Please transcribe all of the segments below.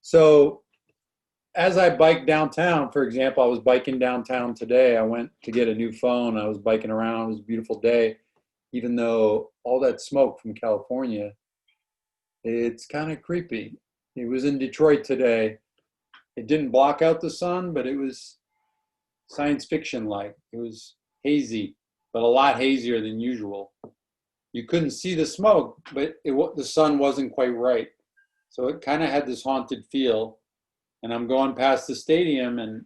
So as I bike downtown, for example, I was biking downtown today. I went to get a new phone. I was biking around. It was a beautiful day, even though all that smoke from California, it's kind of creepy. It was in Detroit today. It didn't block out the sun, but it was science fiction like. It was hazy, but a lot hazier than usual. You couldn't see the smoke, but the sun wasn't quite right. So it kind of had this haunted feel. And I'm going past the stadium, and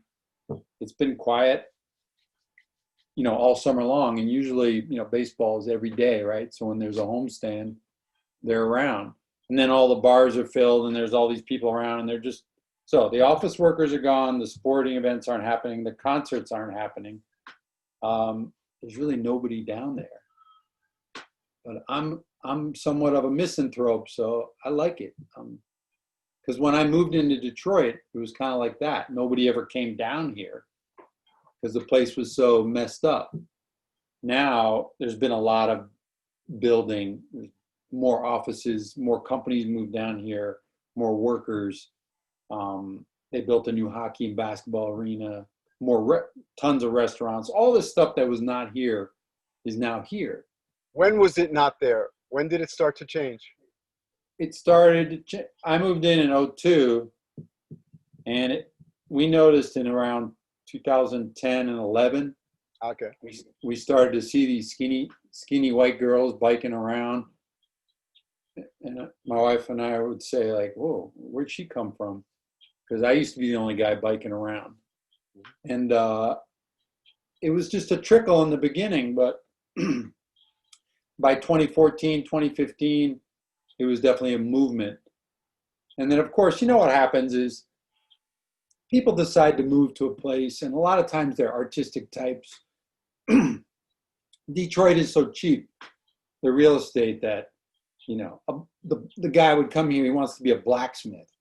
it's been quiet, all summer long. And usually, baseball is every day, right? So when there's a homestand, they're around. And then all the bars are filled, and there's all these people around, and they're just so the office workers are gone, the sporting events aren't happening, the concerts aren't happening. There's really nobody down there. But I'm somewhat of a misanthrope, so I like it. Because when I moved into Detroit, it was kind of like that. Nobody ever came down here because the place was so messed up. Now there's been a lot of building, more offices, more companies moved down here, more workers. They built a new hockey and basketball arena, tons of restaurants. All this stuff that was not here is now here. When was it not there? When did it start to change? I moved in 02, and we noticed in around 2010 and 11, Okay. we started to see these skinny white girls biking around. And my wife and I would say, like, whoa, where'd she come from? Because I used to be the only guy biking around. And it was just a trickle in the beginning, but by 2014, 2015, it was definitely a movement. And then, of course, what happens is people decide to move to a place, and a lot of times they're artistic types. Detroit is so cheap, the real estate, that, the guy would come here, he wants to be a blacksmith,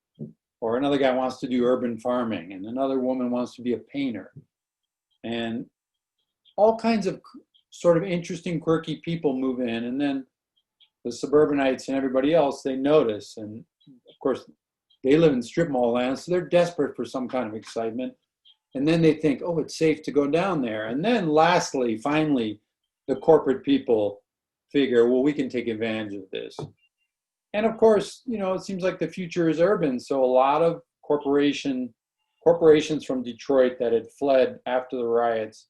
or another guy wants to do urban farming, and another woman wants to be a painter. And all kinds of sort of interesting, quirky people move in, and then the suburbanites and everybody else, they notice. And of course, they live in strip mall land, so they're desperate for some kind of excitement. And then they think, oh, it's safe to go down there. And then lastly, finally, the corporate people figure, well, we can take advantage of this. And of course, it seems like the future is urban. So a lot of corporations from Detroit that had fled after the riots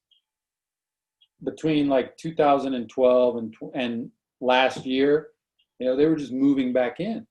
between like 2012 and last year, they were just moving back in.